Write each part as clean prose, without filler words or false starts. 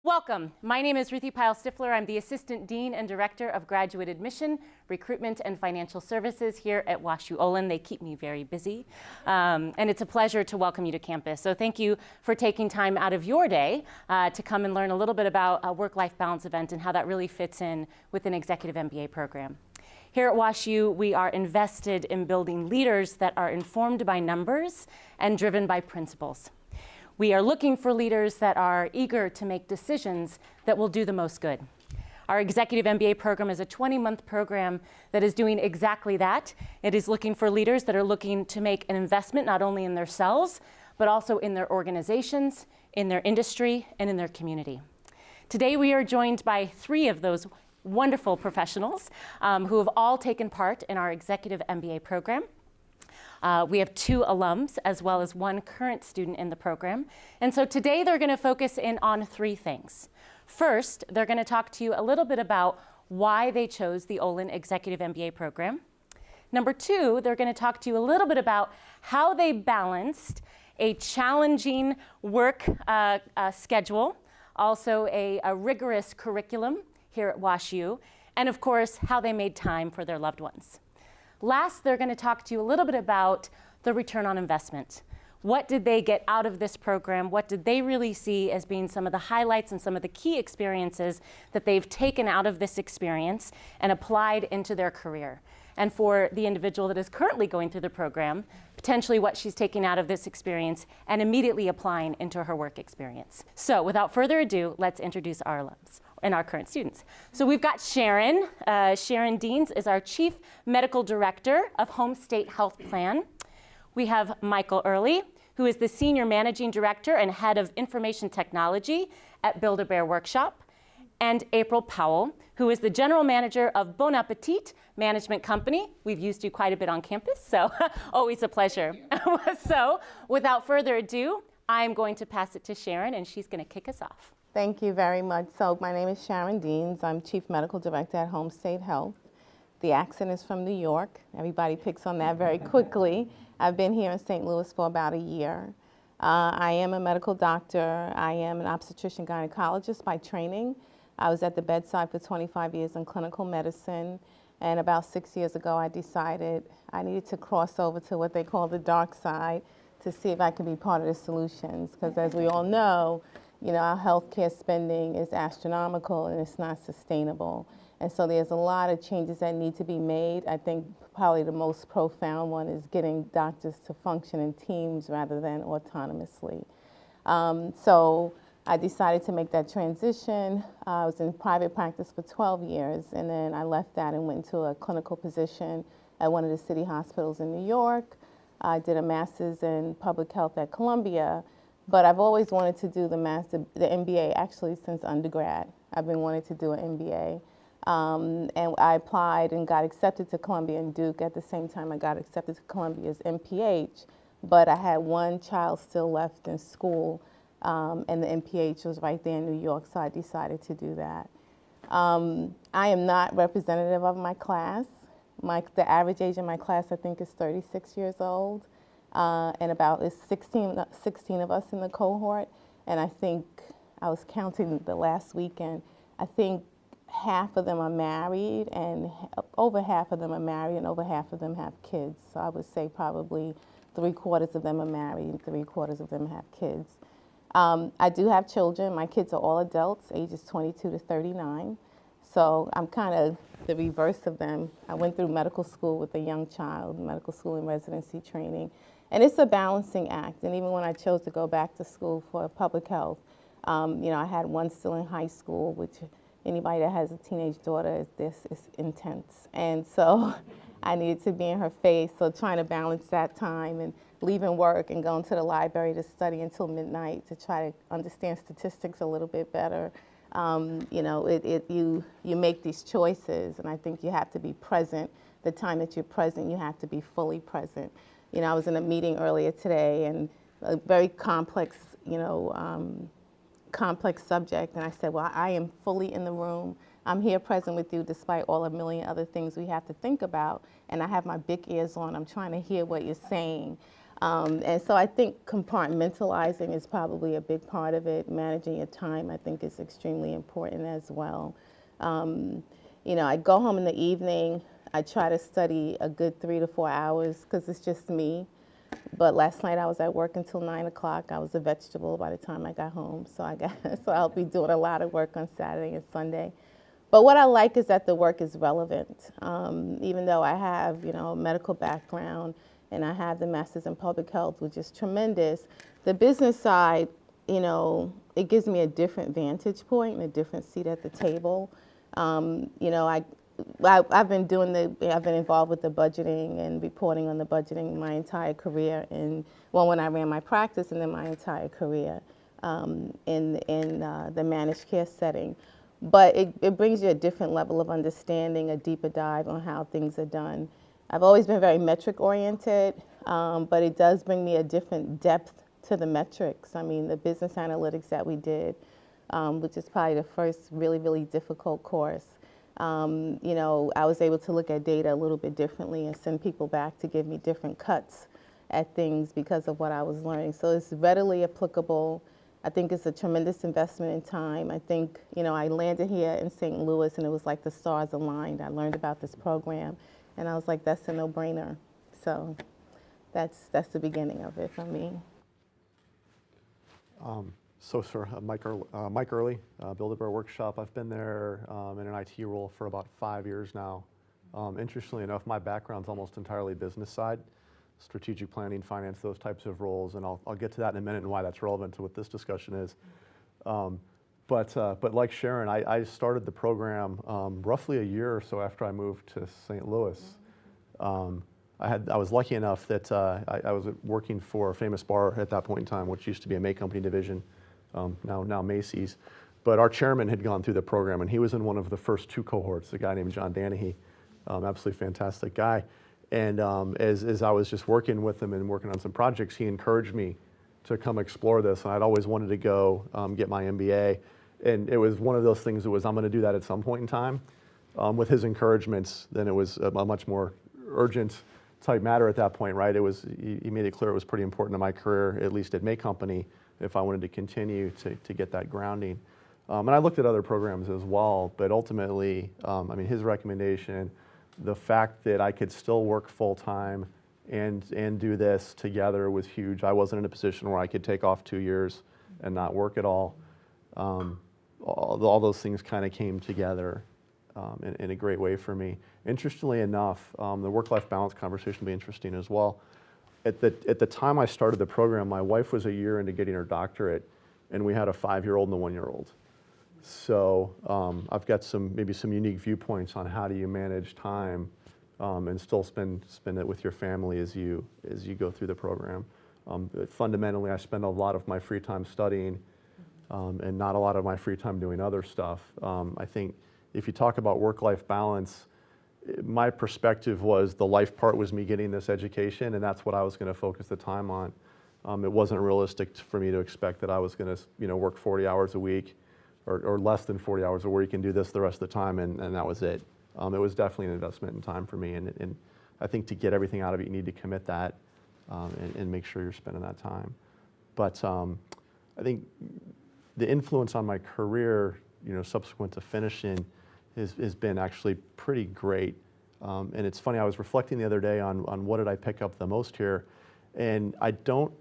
Welcome. My name is Ruthie Pyle-Stifler. I'm the Assistant Dean and Director of Graduate Admission, Recruitment, and Financial Services here at WashU Olin. They keep me very busy. And it's a pleasure to welcome you to campus. So thank you for taking time out of your day to come and learn a little bit about a work-life balance event and how that really fits in with an executive MBA program. Here at WashU, we are invested in building leaders that are informed by numbers and driven by principles. We are looking for leaders that are eager to make decisions that will do the most good. Our Executive MBA program is a 20-month program that is doing exactly that. It is looking for leaders that are looking to make an investment not only in themselves, but also in their organizations, in their industry, and in their community. Today we are joined by three of those wonderful professionals who have all taken part in our Executive MBA program. We have 2 alums as well as 1 current student in the program. And so today they're going to focus in on 3 things. First, they're going to talk to you a little bit about why they chose the Olin Executive MBA program. Number 2, they're going to talk to you a little bit about how they balanced a challenging work schedule, also a rigorous curriculum here at WashU, and of course, how they made time for their loved ones. Last, they're going to talk to you a little bit about the return on investment. What did they get out of this program? What did they really see as being some of the highlights and some of the key experiences that they've taken out of this experience and applied into their career? And for the individual that is currently going through the program, potentially what she's taking out of this experience and immediately applying into her work experience. So without further ado, let's introduce our alums and our current students. So we've got Sharon. Sharon Deans is our Chief Medical Director of Home State Health Plan. We have Michael Early, who is the Senior Managing Director and Head of Information Technology at Build-A-Bear Workshop. And April Powell, who is the General Manager of Bon Appetit Management Company. We've used you quite a bit on campus, so always a pleasure. So without further ado, I'm going to pass it to Sharon, and she's going to kick us off. Thank you very much. So my name is Sharon Deans. I'm Chief Medical Director at Home State Health. The accent is from New York. Everybody picks on that very quickly. I've been here in St. Louis for about a year. I am a medical doctor. I am an obstetrician gynecologist by training. I was at the bedside for 25 years in clinical medicine, and about 6 years ago I decided I needed to cross over to what they call the dark side to see if I could be part of the solutions, because as we all know, our healthcare spending is astronomical and it's not sustainable. And so there's a lot of changes that need to be made. I think probably the most profound one is getting doctors to function in teams rather than autonomously. So I decided to make that transition. I was in private practice for 12 years, and then I left that and went into a clinical position at one of the city hospitals in New York. I did a master's in public health at Columbia, but I've always wanted to do the MBA actually since undergrad. I've been wanting to do an MBA. And I applied and got accepted to Columbia and Duke at the same time I got accepted to Columbia's MPH, but I had 1 child still left in school, and the MPH was right there in New York, so I decided to do that. I am not representative of my class. The average age in my class, I think, is 36 years old, and about 16 of us in the cohort, and I think, I was counting the last weekend, I think half of them are married, and over half of them are married, and over half of them have kids. So I would say probably 3/4 of them are married, and 3/4 of them have kids. I do have children. My kids are all adults, ages 22 to 39. So I'm kind of the reverse of them. I went through medical school with a young child, medical school and residency training. And it's a balancing act. And even when I chose to go back to school for public health, I had 1 still in high school, which anybody that has a teenage daughter, this is intense. And so I needed to be in her face. So trying to balance that time and leaving work and going to the library to study until midnight to try to understand statistics a little bit better. You make these choices, and I think you have to be present. The time that you're present, you have to be fully present. I was in a meeting earlier today, and a very complex, complex subject, and I said, well, I am fully in the room. I'm here present with you despite all a million other things we have to think about, and I have my big ears on. I'm trying to hear what you're saying. And so I think compartmentalizing is probably a big part of it. Managing your time, I think, is extremely important as well. I go home in the evening. I try to study a good 3 to 4 hours because it's just me. But last night I was at work until 9 o'clock. I was a vegetable by the time I got home. So I'll be doing a lot of work on Saturday and Sunday. But what I like is that the work is relevant. Even though I have, a medical background and I have the master's in public health, which is tremendous, the business side, it gives me a different vantage point and a different seat at the table. I've been involved with the budgeting and reporting on the budgeting my entire career, when I ran my practice, and then my entire career in the managed care setting. But it brings you a different level of understanding, a deeper dive on how things are done. I've always been very metric oriented, but it does bring me a different depth to the metrics. I mean, the business analytics that we did, which is probably the first really, really difficult course. I was able to look at data a little bit differently and send people back to give me different cuts at things because of what I was learning. So it's readily applicable. I think it's a tremendous investment in time. I think, I landed here in St. Louis and it was like the stars aligned. I learned about this program and I was like, that's a no-brainer. So that's the beginning of it for me. Sir, Mike Early, Build-A-Bear Workshop. I've been there in an IT role for about 5 years now. Interestingly enough, my background's almost entirely business side, strategic planning, finance, those types of roles, and I'll get to that in a minute and why that's relevant to what this discussion is. But like Sharon, I started the program roughly a year or so after I moved to St. Louis. I was lucky enough that I was working for a famous bar at that point in time, which used to be a May Company division, now Macy's. But our chairman had gone through the program, and he was in one of the first 2 cohorts, a guy named John Danahy, absolutely fantastic guy. And as I was just working with him and working on some projects, he encouraged me to come explore this. And I'd always wanted to go get my MBA. And it was one of those things that was, I'm going to do that at some point in time. With his encouragements, then it was a much more urgent type matter at that point, right? He made it clear it was pretty important to my career, at least at May Company, if I wanted to continue to get that grounding. And I looked at other programs as well, but ultimately, his recommendation, the fact that I could still work full-time and do this together was huge. I wasn't in a position where I could take off 2 years and not work at all. All those things kind of came together in a great way for me. Interestingly enough, the work-life balance conversation will be interesting as well. At the time I started the program, my wife was a year into getting her doctorate, and we had a 5-year-old and a 1-year-old. So I've got maybe some unique viewpoints on how do you manage time and still spend it with your family as you go through the program. Fundamentally, I spend a lot of my free time studying and not a lot of my free time doing other stuff. I think if you talk about work-life balance, my perspective was the life part was me getting this education, and that's what I was going to focus the time on. It wasn't realistic for me to expect that I was going to work 40 hours a week or less than 40 hours a week and do this the rest of the time, and that was it. It was definitely an investment in time for me, and I think to get everything out of it, you need to commit that and make sure you're spending that time. But I think the influence on my career, subsequent to finishing, has been actually pretty great. And it's funny, I was reflecting the other day on what did I pick up the most here, and I don't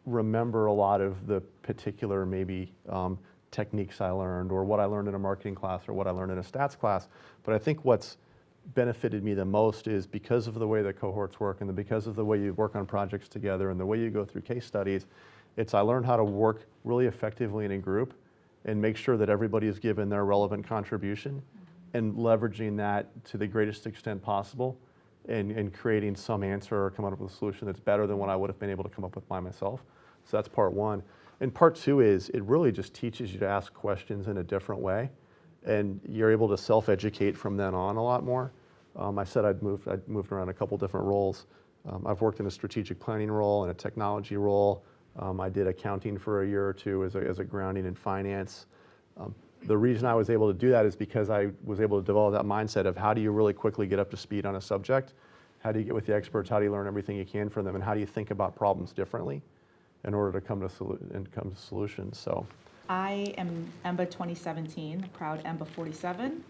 remember a lot of the particular maybe techniques I learned or what I learned in a marketing class or what I learned in a stats class, but I think what's benefited me the most is because of the way the cohorts work and because of the way you work on projects together and the way you go through case studies, I learned how to work really effectively in a group and make sure that everybody is given their relevant contribution and leveraging that to the greatest extent possible and creating some answer or coming up with a solution that's better than what I would have been able to come up with by myself. So that's part one. And part two is it really just teaches you to ask questions in a different way, and you're able to self-educate from then on a lot more. I said I'd moved around a couple different roles. I've worked in a strategic planning role and a technology role. I did accounting for a year or two as a grounding in finance. The reason I was able to do that is because I was able to develop that mindset of how do you really quickly get up to speed on a subject How do you get with the experts? How do you learn everything you can from them? And how do you think about problems differently in order to come to solutions? So I am EMBA 2017, proud EMBA 47.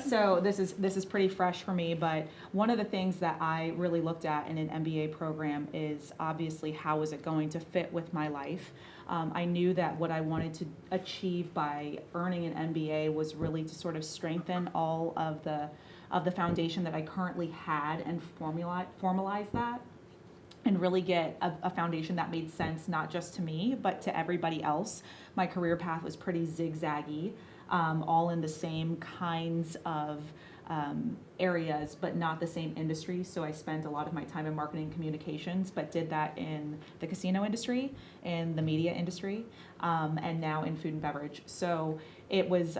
So this is pretty fresh for me, but one of the things that I really looked at in an MBA program is obviously how is it going to fit with my life. I knew that what I wanted to achieve by earning an MBA was really to sort of strengthen all of the foundation that I currently had and formalize that, and really get a foundation that made sense not just to me but to everybody else. My career path was pretty zigzaggy, all in the same kinds of areas but not the same industry. So I spent a lot of my time in marketing communications, but did that in the casino industry, in the media industry, and now in food and beverage. So it was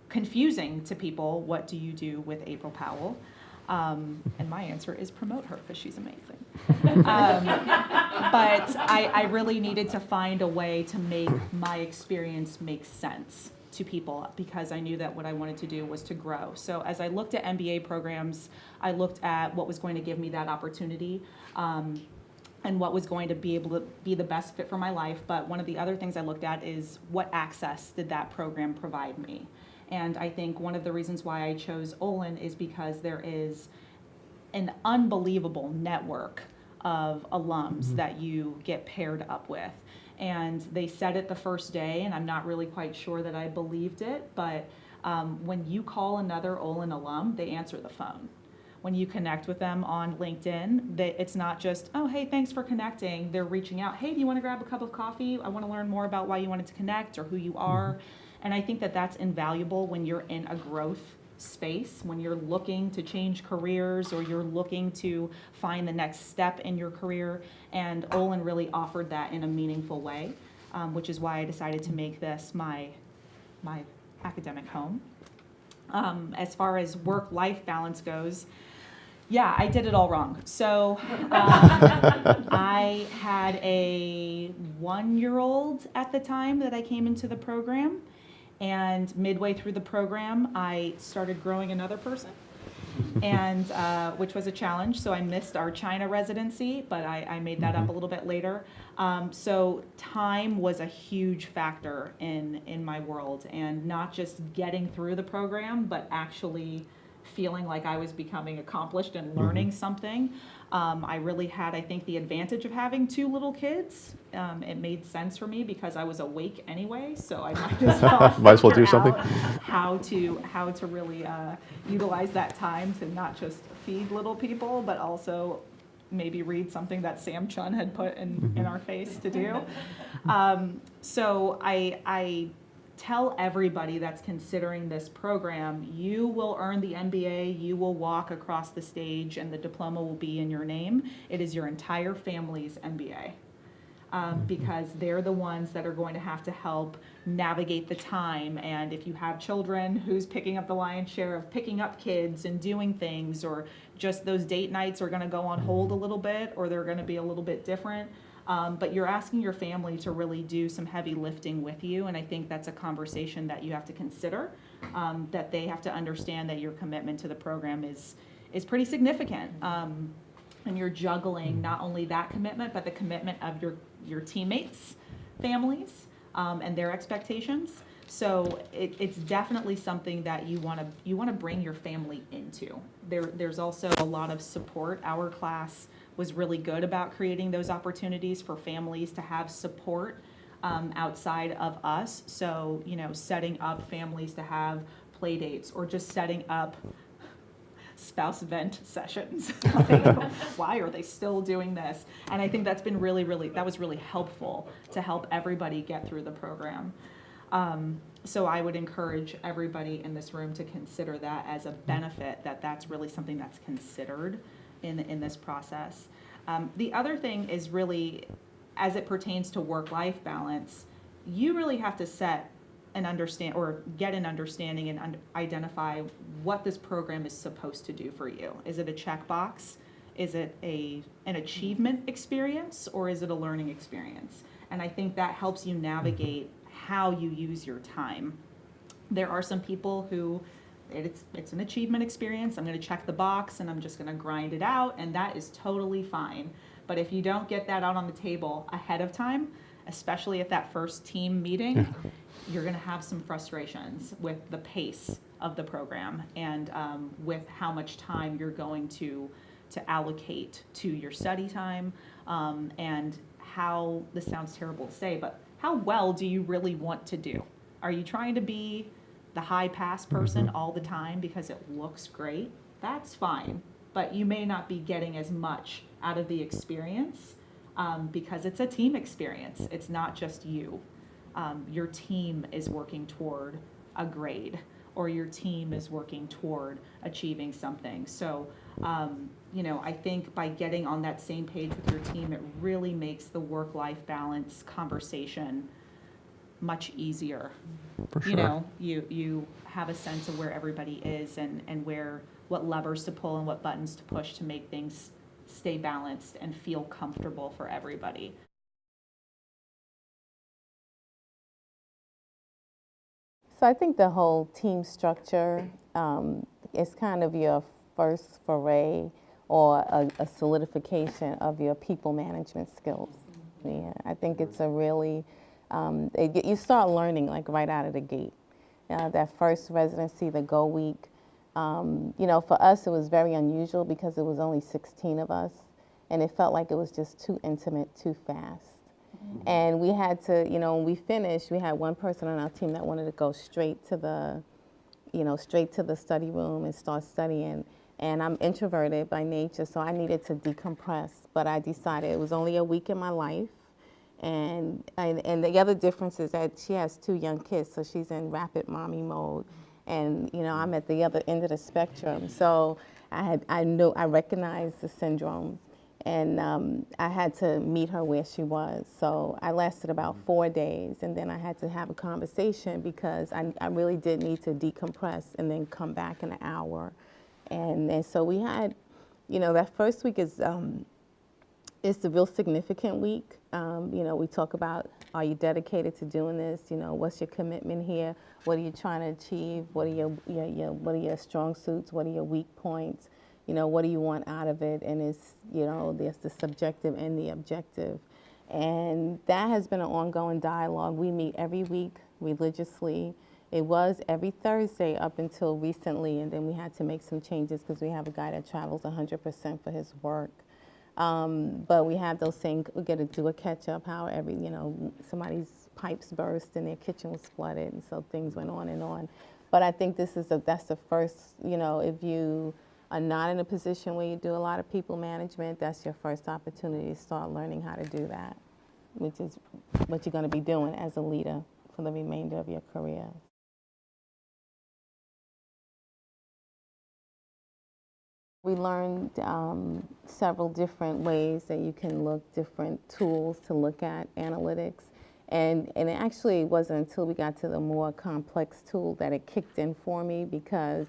confusing to people. What do you do with April Powell? And my answer is promote her because she's amazing. But I really needed to find a way to make my experience make sense to people, because I knew that what I wanted to do was to grow. So as I looked at MBA programs, I looked at what was going to give me that opportunity, and what was going to be able to be the best fit for my life. But one of the other things I looked at is what access did that program provide me. And I think one of the reasons why I chose Olin is because there is an unbelievable network of alums that you get paired up with. And they said it the first day, and I'm not really quite sure that I believed it, but when you call another Olin alum, they answer the phone. When you connect with them on LinkedIn, it's not just, oh, hey, thanks for connecting. They're reaching out, hey, do you want to grab a cup of coffee? I want to learn more about why you wanted to connect or who you are. And I think that that's invaluable when you're in a growth space, when you're looking to change careers or you're looking to find the next step in your career. And Olin really offered that in a meaningful way, which is why I decided to make this my academic home. As far as work-life balance goes, yeah, I did it all wrong. So I had a 1-year-old at the time that I came into the program. And midway through the program, I started growing another person, and which was a challenge. So I missed our China residency, but I made that up a little bit later. So time was a huge factor in my world, and not just getting through the program, but actually feeling like I was becoming accomplished and learning something. I really had, I think, the advantage of having 2 little kids. It made sense for me because I was awake anyway, so I might as well do something. How to really utilize that time to not just feed little people, but also maybe read something that Sam Chun had put in our face to do. So I tell everybody that's considering this program, you will earn the MBA, you will walk across the stage, and the diploma will be in your name. It is your entire family's MBA. Because they're the ones that are going to have to help navigate the time. And if you have children, who's picking up the lion's share of picking up kids and doing things, or just those date nights are going to go on hold a little bit, or they're going to be a little bit different. But you're asking your family to really do some heavy lifting with you, and I think that's a conversation that you have to consider, that they have to understand that your commitment to the program is pretty significant. And you're juggling not only that commitment, but the commitment of your teammates' families, and their expectations. So it's definitely something that you want to bring your family into. There's also a lot of support. Our class was really good about creating those opportunities for families to have support outside of us. So, setting up families to have play dates, or just setting up spouse event sessions. Why are they still doing this? And I think that's been that was really helpful to help everybody get through the program. So I would encourage everybody in this room to consider that as a benefit, that's really something that's considered in this process. The other thing is really, as it pertains to work-life balance, you really have to set and understand, or get an understanding and identify what this program is supposed to do for you. Is it a checkbox? Is it an achievement experience, or is it a learning experience? And I think that helps you navigate how you use your time. There are some people who it's an achievement experience. I'm going to check the box and I'm just going to grind it out, and that is totally fine. But if you don't get that out on the table ahead of time, especially at that first team meeting, you're going to have some frustrations with the pace of the program and with how much time you're going to allocate to your study time, and how, this sounds terrible to say, but how well do you really want to do? Are you trying to be the high pass person all the time because it looks great? That's fine, but you may not be getting as much out of the experience because it's a team experience. It's not just you. Your team is working toward a grade, or your team is working toward achieving something. So, I think by getting on that same page with your team, it really makes the work-life balance conversation much easier. For sure. You have a sense of where everybody is and what levers to pull and what buttons to push to make things stay balanced and feel comfortable for everybody. So I think the whole team structure is kind of your first foray or a solidification of your people management skills. Yeah, I think it's a really, you start learning like right out of the gate. That first residency, the Go Week, for us it was very unusual because it was only 16 of us, and it felt like it was just too intimate, too fast. And we had to, when we finished, we had one person on our team that wanted to go straight to the study room and start studying. And I'm introverted by nature, so I needed to decompress. But I decided it was only a week in my life. And the other difference is that she has 2 young kids, so she's in rapid mommy mode. And, I'm at the other end of the spectrum. So I recognized the syndrome. And I had to meet her where she was. So I lasted about 4 days, and then I had to have a conversation because I really did need to decompress and then come back in an hour. And so we had, that first week is it's a real significant week. We talk about, are you dedicated to doing this? What's your commitment here? What are you trying to achieve? What are what are your strong suits? What are your weak points? What do you want out of it? And it's, there's the subjective and the objective. And that has been an ongoing dialogue. We meet every week religiously. It was every Thursday up until recently, and then we had to make some changes because we have a guy that travels 100% for his work. But we have those things, we get to do a catch-up, how somebody's pipes burst and their kitchen was flooded, and so things went on and on. But I think that's the first, if you are not in a position where you do a lot of people management, that's your first opportunity to start learning how to do that, which is what you're going to be doing as a leader for the remainder of your career. We learned several different ways that you can different tools to look at analytics. And it actually wasn't until we got to the more complex tool that it kicked in for me, because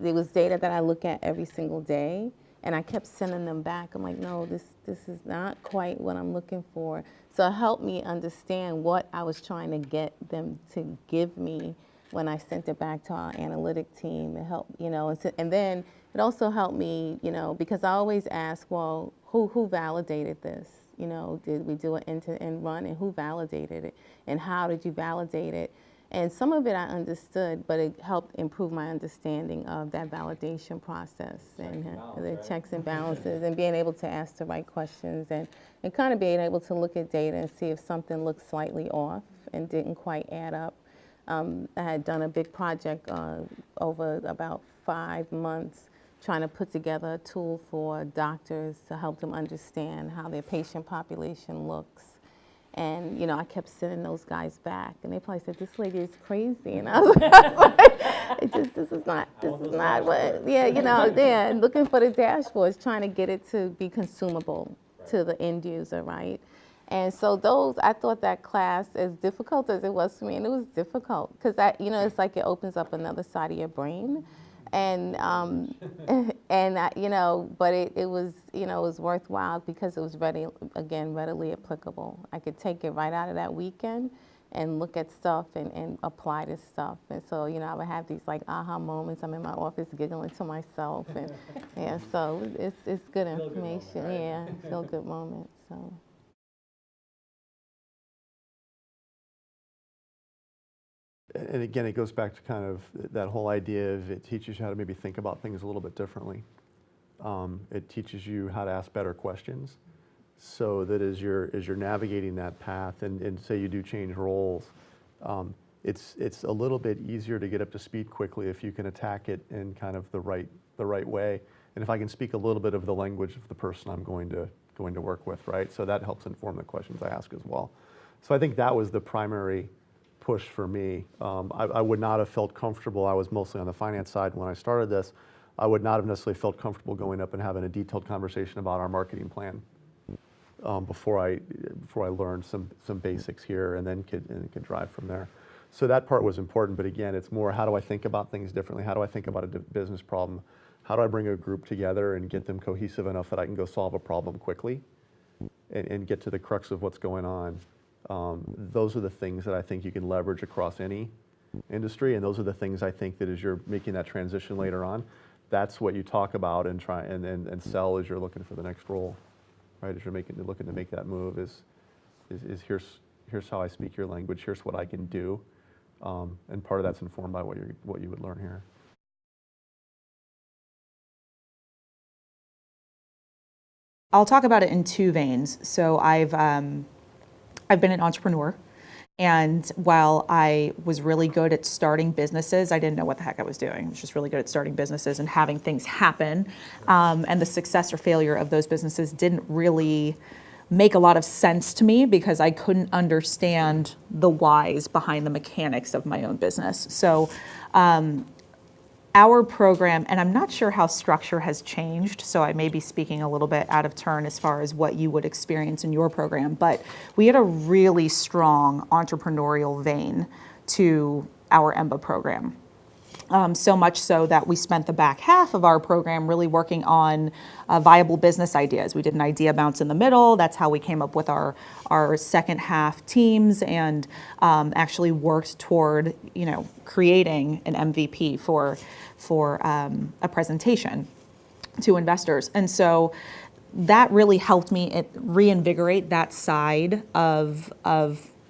there was data that I look at every single day, and I kept sending them back. I'm like, no, this is not quite what I'm looking for. So it helped me understand what I was trying to get them to give me when I sent it back to our analytic team. It helped, and then it also helped me, because I always ask, well, who validated this? Did we do an end-to-end run, and who validated it, and how did you validate it? And some of it I understood, but it helped improve my understanding of that validation process and the checks and balances, and being able to ask the right questions, and kind of being able to look at data and see if something looked slightly off and didn't quite add up. I had done a big project over about 5 months, trying to put together a tool for doctors to help them understand how their patient population looks. And, I kept sending those guys back, and they probably said, this lady is crazy. And I was like, this is not what, and looking for the dashboards, trying to get it to be consumable to the end user, right? And so I thought that class, as difficult as it was for me, and it was difficult, because it's like it opens up another side of your brain. And but it was, it was worthwhile because it was readily applicable. I could take it right out of that weekend and look at stuff and apply this stuff. And so, you know, I would have these like aha moments. I'm in my office giggling to myself, and yeah, so it's good information. Yeah, feel good moments. So. And again, it goes back to kind of that whole idea of it teaches you how to maybe think about things a little bit differently. It teaches you how to ask better questions, so that as you're navigating that path and say you do change roles, it's a little bit easier to get up to speed quickly if you can attack it in kind of the right way, and if I can speak a little bit of the language of the person I'm going to work with, right? So that helps inform the questions I ask as well. So I think that was the primary push for me. I would not have felt comfortable. I was mostly on the finance side when I started this. I would not have necessarily felt comfortable going up and having a detailed conversation about our marketing plan before I learned some basics here, and then could drive from there. So that part was important. But again, it's more, how do I think about things differently? How do I think about a business problem? How do I bring a group together and get them cohesive enough that I can go solve a problem quickly and get to the crux of what's going on? Those are the things that I think you can leverage across any industry, and those are the things I think that as you're making that transition later on, that's what you talk about and try and sell as you're looking for the next role, right? As you're looking to make that move, is here's how I speak your language, here's what I can do, and part of that's informed by what you would learn here. I'll talk about it in two veins. So I've been an entrepreneur, and while I was really good at starting businesses, I didn't know what the heck I was doing. I was just really good at starting businesses and having things happen. And the success or failure of those businesses didn't really make a lot of sense to me because I couldn't understand the whys behind the mechanics of my own business. So our program, and I'm not sure how structure has changed, so I may be speaking a little bit out of turn as far as what you would experience in your program, but we had a really strong entrepreneurial vein to our MBA program. So much so that we spent the back half of our program really working on viable business ideas. We did an idea bounce in the middle. That's how we came up with our second half teams, and actually worked toward, you know, creating an MVP for a presentation to investors. And so that really helped me reinvigorate that side of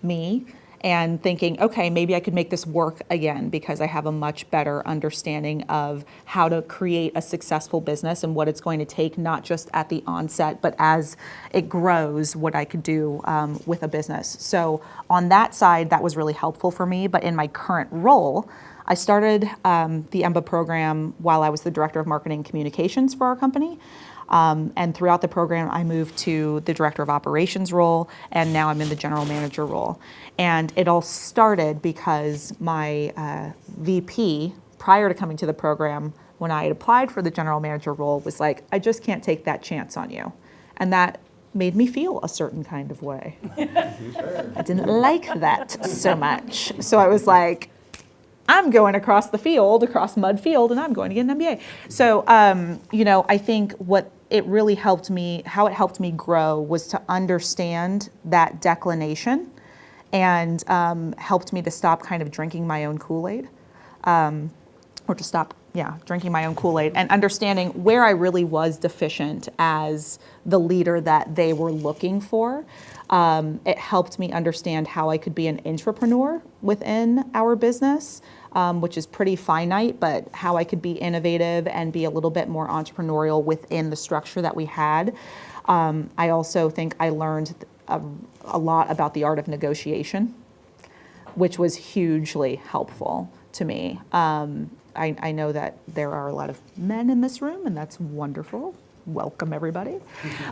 me, and thinking, okay, maybe I could make this work again because I have a much better understanding of how to create a successful business and what it's going to take, not just at the onset, but as it grows, what I could do with a business. So on that side, that was really helpful for me. But in my current role, I started the MBA program while I was the Director of Marketing Communications for our company. And throughout the program, I moved to the Director of Operations role, and now I'm in the General Manager role. And it all started because my VP, prior to coming to the program, when I had applied for the General Manager role, was like, I just can't take that chance on you. And that made me feel a certain kind of way. I didn't like that so much. So I was like, I'm going across the field, across mud field, and I'm going to get an MBA. So, you know, I think what it really helped me, how it helped me grow, was to understand that declination, and helped me to stop kind of drinking my own Kool-Aid, or to stop, drinking my own Kool-Aid, and understanding where I really was deficient as the leader that they were looking for. It helped me understand how I could be an intrapreneur within our business, which is pretty finite, but how I could be innovative and be a little bit more entrepreneurial within the structure that we had. I also think I learned a lot about the art of negotiation, which was hugely helpful to me. I know that there are a lot of men in this room, and that's wonderful. Welcome, everybody.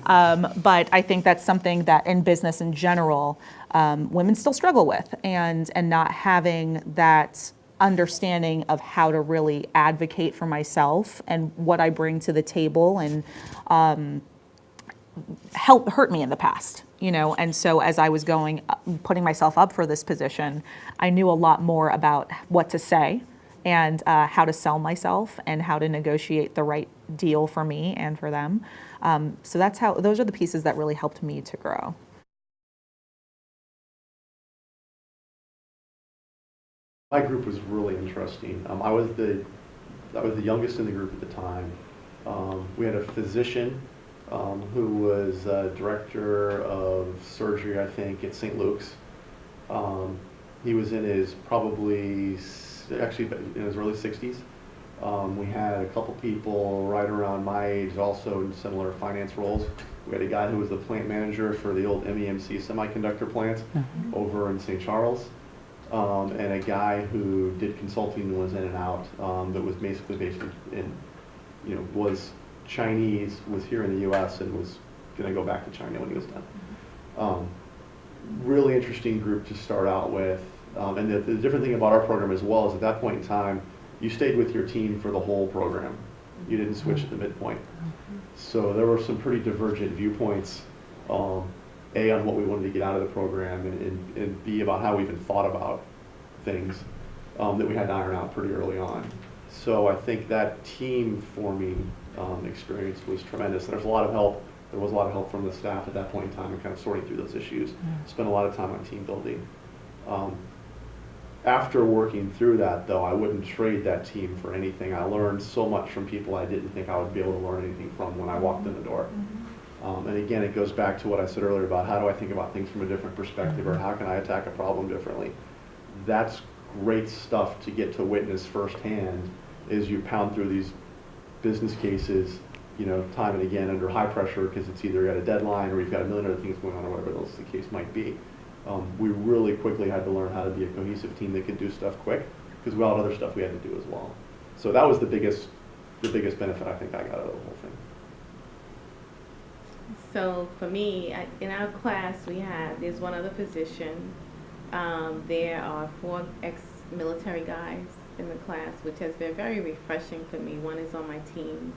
But I think that's something that in business in general, women still struggle with, and not having that understanding of how to really advocate for myself and what I bring to the table, and hurt me in the past, you know. And so as I was putting myself up for this position, I knew a lot more about what to say, and how to sell myself, and how to negotiate the right deal for me and for them. So those are the pieces that really helped me to grow. My group was really interesting. I was the youngest in the group at the time. We had a physician who was director of surgery, I think, at St. Luke's. He was in his actually in his early 60s. We had a couple people right around my age also in similar finance roles. We had a guy who was the plant manager for the old MEMC semiconductor plant over in St. Charles. And a guy who did consulting and was in and out, that was basically based in, was Chinese, was here in the U.S. and was going to go back to China when he was done. Really interesting group to start out with. And the different thing about our program as well is at that point in time, you stayed with your team for the whole program. You didn't switch at the midpoint. So there were some pretty divergent viewpoints. A, on what we wanted to get out of the program, and B, about how we even thought about things that we had to iron out pretty early on. So I think that team forming experience was tremendous. And there's a lot of help. There was a lot of help from the staff at that point in time and kind of sorting through those issues. Spent a lot of time on team building. After working through that, though, I wouldn't trade that team for anything. I learned so much from people I didn't think I would be able to learn anything from when I walked in the door. And again, it goes back to what I said earlier about how do I think about things from a different perspective, or how can I attack a problem differently. That's great stuff to get to witness firsthand as you pound through these business cases, time and again under high pressure, because it's either got a deadline or you've got a million other things going on or whatever else the case might be. We really quickly had to learn how to be a cohesive team that could do stuff quick, because we all had other stuff we had to do as well. So that was the biggest benefit I think I got out of the whole thing. So for me, in our class there's one other physician. There are 4 ex-military guys in the class, which has been very refreshing for me. One is on my team.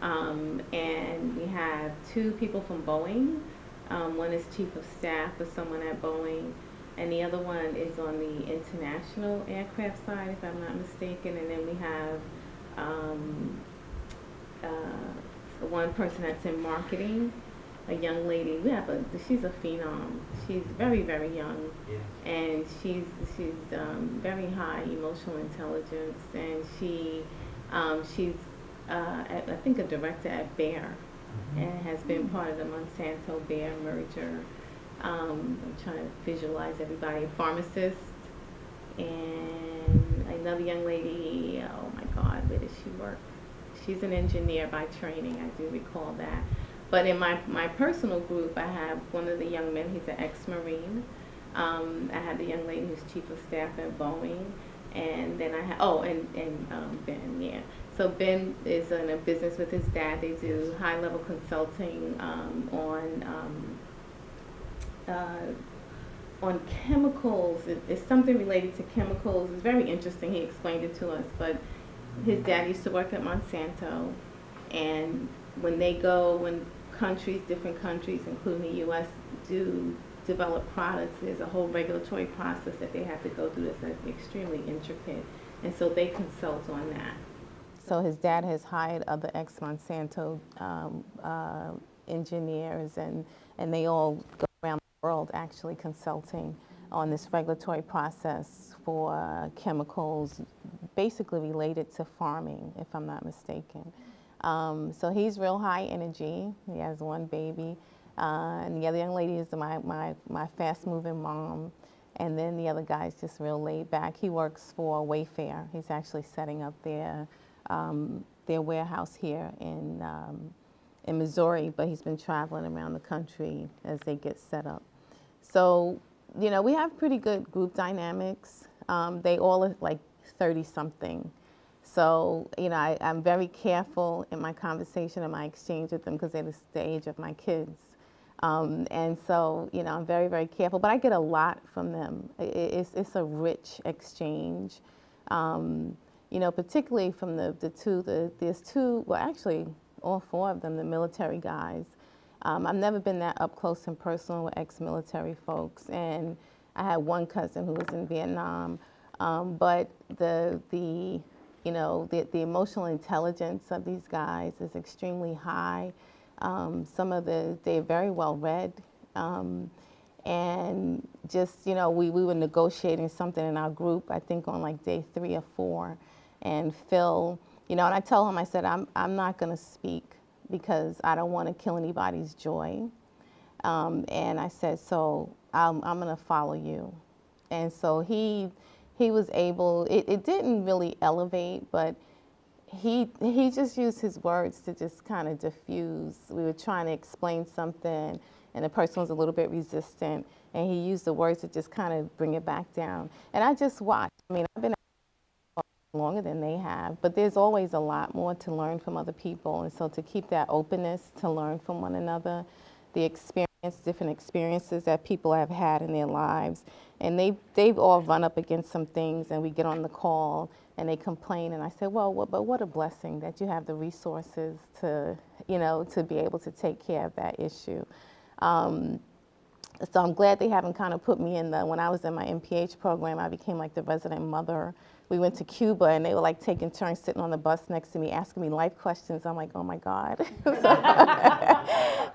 And we have 2 people from Boeing. One is chief of staff for someone at Boeing, and the other one is on the international aircraft side, if I'm not mistaken. And then we have one person that's in marketing, a young lady. She's a phenom. She's very, very young, and she's very high emotional intelligence, and she's I think a director at Bayer. And has been part of the Monsanto-Bayer merger. I'm trying to visualize everybody. A pharmacist, and another young lady, oh my God, where does she work? She's an engineer by training, I do recall that. But in my personal group, I have one of the young men, he's an ex-Marine. I have the young lady who's chief of staff at Boeing. And then I have, Ben, yeah. So Ben is in a business with his dad. They do high-level consulting on chemicals. It's something related to chemicals. It's very interesting. He explained it to us. But his dad used to work at Monsanto, and when different countries, including the U.S., do develop products, there's a whole regulatory process that they have to go through that's extremely intricate, and so they consult on that. So his dad has hired other ex-Monsanto engineers, and they all go around the world actually consulting on this regulatory process for chemicals basically related to farming, if I'm not mistaken. So he's real high energy. He has 1 baby. And the other young lady is my fast-moving mom. And then the other guy's just real laid back. He works for Wayfair. He's actually setting up their warehouse here in Missouri, but he's been traveling around the country as they get set up. So, we have pretty good group dynamics. They all are like 30-something. So, I'm very careful in my conversation and my exchange with them because they're the age of my kids. And so, I'm very, very careful, but I get a lot from them. It's a rich exchange. Particularly from there's 2, well, actually all 4 of them, the military guys. I've never been that up close and personal with ex-military folks, and I had one cousin who was in Vietnam. But the emotional intelligence of these guys is extremely high. They're very well read, and just, you know, we were negotiating something in our group, I think on like day 3 or 4. And Phil, you know, and I tell him, I said, I'm not going to speak because I don't want to kill anybody's joy. And I said, so I'm going to follow you. And so he was able, it didn't really elevate, but he just used his words to just kind of diffuse. We were trying to explain something, and the person was a little bit resistant, and he used the words to just kind of bring it back down. And I just watched. I mean, I've been longer than they have, but there's always a lot more to learn from other people, and so to keep that openness to learn from one another, the different experiences that people have had in their lives, and they've all run up against some things, and we get on the call and they complain, and I said, well, but what a blessing that you have the resources to, you know, to be able to take care of that issue. So I'm glad they haven't kind of put me in when I was in my MPH program, I became like the resident mother. We went to Cuba and they were like taking turns sitting on the bus next to me, asking me life questions. I'm like, oh my God.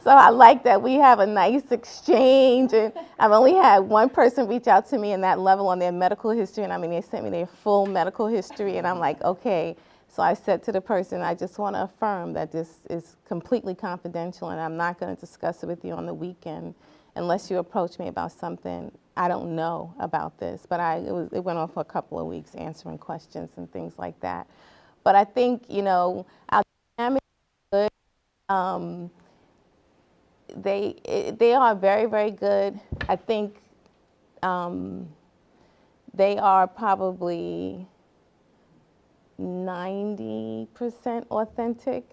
So I like that we have a nice exchange, and I've only had one person reach out to me in that level on their medical history, and I mean, they sent me their full medical history, and I'm like, okay. So I said to the person, I just want to affirm that this is completely confidential, and I'm not going to discuss it with you on the weekend unless you approach me about something I don't know about this. But it went on for a couple of weeks answering questions and things like that. But I think, you know, our dynamic is good. They are very, very good. I think they are probably 90% authentic,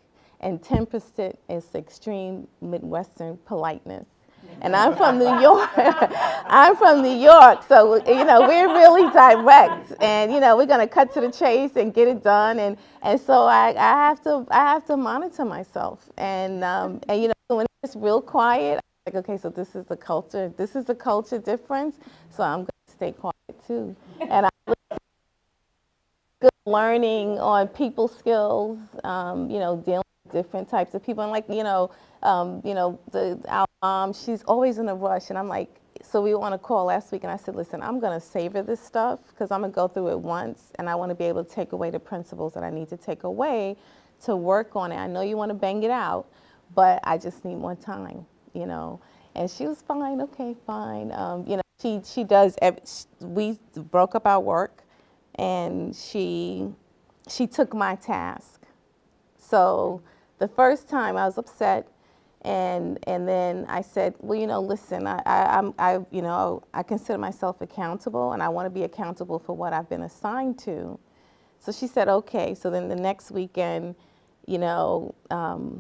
and 10% is extreme Midwestern politeness. And I'm from New York. I'm from New York, so you know we're really direct, and you know we're gonna cut to the chase and get it done. And so I have to monitor myself, and you know when it's real quiet, I'm like, okay, so this is the culture. This is the culture difference. So I'm gonna stay quiet too, and good learning on people skills, you know, dealing with different types of people. And like, our mom, she's always in a rush. And I'm like, so we were on a call last week and I said, listen, I'm going to savor this stuff because I'm going to go through it once and I want to be able to take away the principles that I need to take away to work on it. I know you want to bang it out, but I just need more time, you know. And she was fine, okay, fine. You know, she does, we broke up our work. And she took my task. So the first time I was upset, and then I said, well, you know, listen, I consider myself accountable, and I want to be accountable for what I've been assigned to. So she said, okay. So then the next weekend, you know,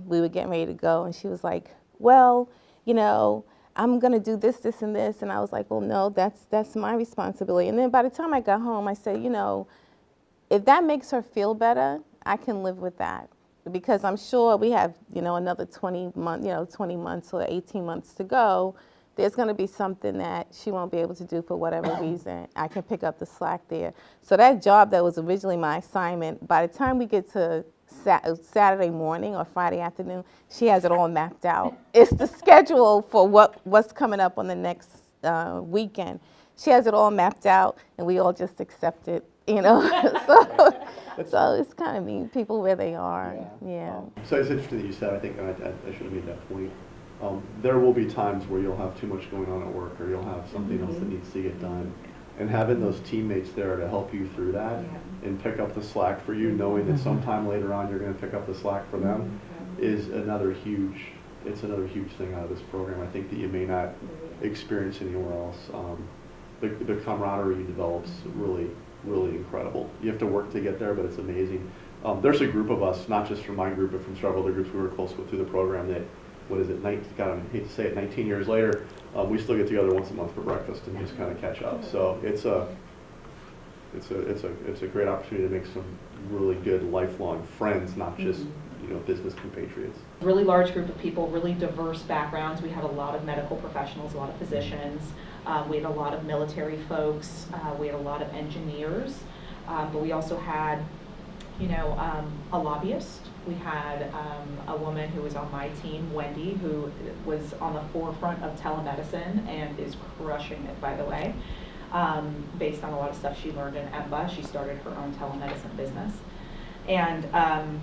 we were getting ready to go, and she was like, well, you know, I'm going to do this, this, and this. And I was like, well, no, that's my responsibility. And then by the time I got home, I said, you know, if that makes her feel better, I can live with that. Because I'm sure we have, you know, another 20 months or 18 months to go. There's going to be something that she won't be able to do for whatever reason. I can pick up the slack there. So that job that was originally my assignment, by the time we get to Saturday morning or Friday afternoon, she has it all mapped out. It's the schedule for what's coming up on the next weekend. She has it all mapped out, and we all just accept it, you know. So it's kind of meeting people where they are. Yeah. So it's interesting that you said, I think I should have made that point. There will be times where you'll have too much going on at work, or you'll have something else that needs to get done. And having those teammates there to help you through that and pick up the slack for you, knowing that sometime later on you're going to pick up the slack for them, is another huge thing out of this program. I think that you may not experience anywhere else. The camaraderie develops really, really incredible. You have to work to get there, but it's amazing. There's a group of us, not just from my group, but from several other groups we were close with through the program that, what is it, I hate to say it, 19 years later, we still get together once a month for breakfast and just kind of catch up. So it's a great opportunity to make some really good lifelong friends, not just business compatriots. Really large group of people, really diverse backgrounds. We had a lot of medical professionals, a lot of physicians. We had a lot of military folks. We had a lot of engineers, but we also had, a lobbyist. We had a woman who was on my team, Wendy, who was on the forefront of telemedicine and is crushing it, by the way. Based on a lot of stuff she learned in EMBA, she started her own telemedicine business. And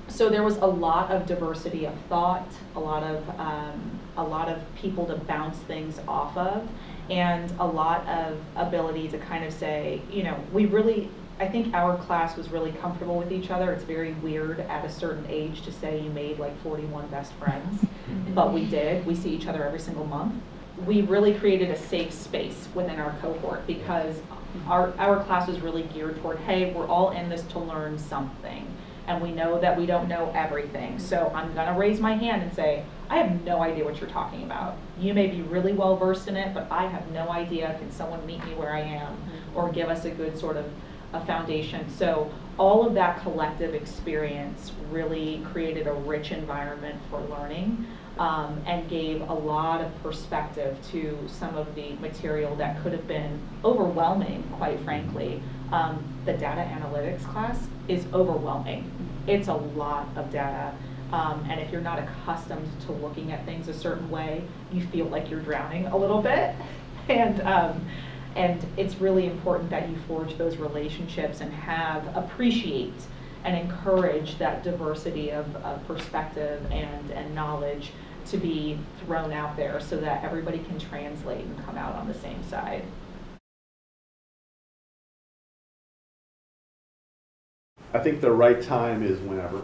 so there was a lot of diversity of thought, a lot of people to bounce things off of, and a lot of ability to kind of say, you know, I think our class was really comfortable with each other. It's very weird at a certain age to say you made like 41 best friends, but we did. We see each other every single month. We really created a safe space within our cohort because our class was really geared toward, hey, we're all in this to learn something. And we know that we don't know everything. So I'm gonna raise my hand and say, I have no idea what you're talking about. You may be really well versed in it, but I have no idea. Can someone meet me where I am or give us a good sort of a foundation? So all of that collective experience really created a rich environment for learning and gave a lot of perspective to some of the material that could have been overwhelming, quite frankly. The data analytics class is overwhelming. It's a lot of data. And if you're not accustomed to looking at things a certain way, you feel like you're drowning a little bit. And it's really important that you forge those relationships and appreciate and encourage that diversity of perspective and knowledge to be thrown out there so that everybody can translate and come out on the same side. I think the right time is whenever.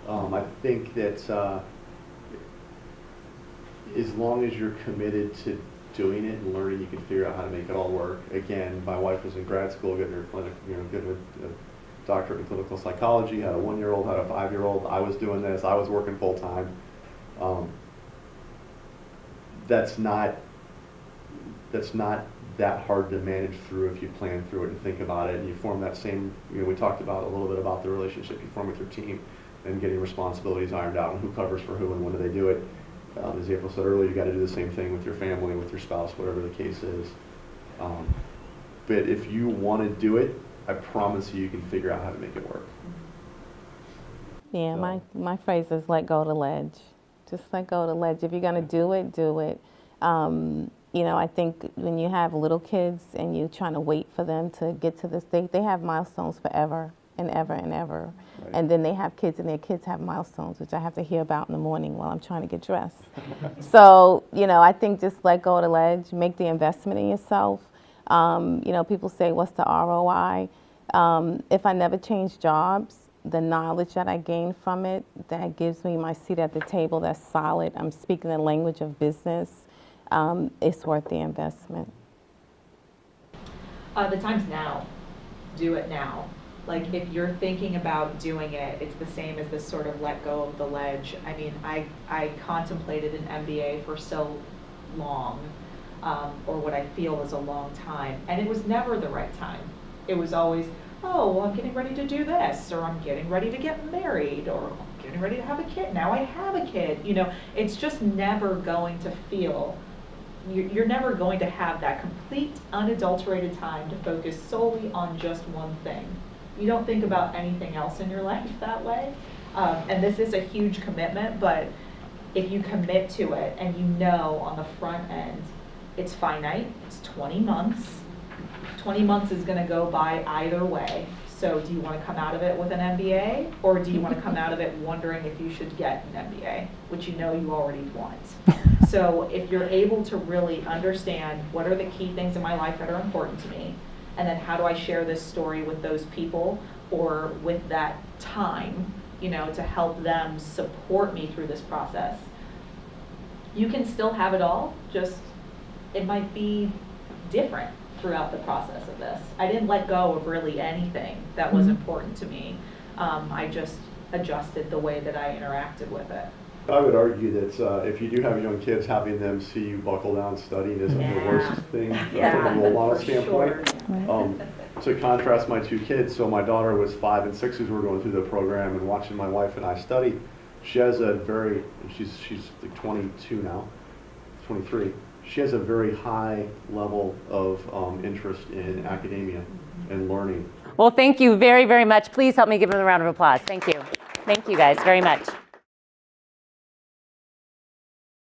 I think that as long as you're committed to doing it and learning, you can figure out how to make it all work. Again, my wife was in grad school, getting her getting a doctorate in clinical psychology, had a 1-year-old, had a 5-year-old. I was doing this. I was working full time. That's not that hard to manage through if you plan through it and think about it, and you form that same, we talked about a little bit about the relationship you form with your team and getting responsibilities ironed out and who covers for who and when do they do it. As April said earlier, you got to do the same thing with your family, with your spouse, whatever the case is. But if you want to do it, I promise you can figure out how to make it work. Yeah, So. my phrase is let go of the ledge. Just let go of the ledge. If you're going to do it, do it. I think when you have little kids and you're trying to wait for them to get to this state, they have milestones forever and ever and ever. Right. And then they have kids and their kids have milestones, which I have to hear about in the morning while I'm trying to get dressed. So, I think just let go of the ledge, make the investment in yourself. People say, what's the ROI? If I never change jobs, the knowledge that I gain from it, that gives me my seat at the table that's solid. I'm speaking the language of business. It's worth the investment. The time's now. Do it now. Like if you're thinking about doing it, it's the same as this sort of let go of the ledge. I mean, I contemplated an MBA for so long, or what I feel is a long time, and it was never the right time. It was always, oh, well, I'm getting ready to do this, or I'm getting ready to get married, or I'm getting ready to have a kid. Now I have a kid. It's just never going to feel, you're never going to have that complete, unadulterated time to focus solely on just one thing. You don't think about anything else in your life that way. And this is a huge commitment, but if you commit to it and on the front end, it's finite, it's 20 months. 20 months is going to go by either way. So do you want to come out of it with an MBA, or do you want to come out of it wondering if you should get an MBA, which you already want? So if you're able to really understand what are the key things in my life that are important to me, and then how do I share this story with those people or with that time, to help them support me through this process, you can still have it all, just it might be different throughout the process of this. I didn't let go of really anything that was important to me. I just adjusted the way that I interacted with it. I would argue that if you do have young kids, having them see you buckle down studying isn't the worst thing from a role model standpoint. To contrast my two kids, so my daughter was 5 and 6 as we were going through the program and watching my wife and I study. She has she's like 22 now, 23. She has a very high level of interest in academia and learning. Well, thank you very, very much. Please help me give them a round of applause. Thank you. Thank you guys very much.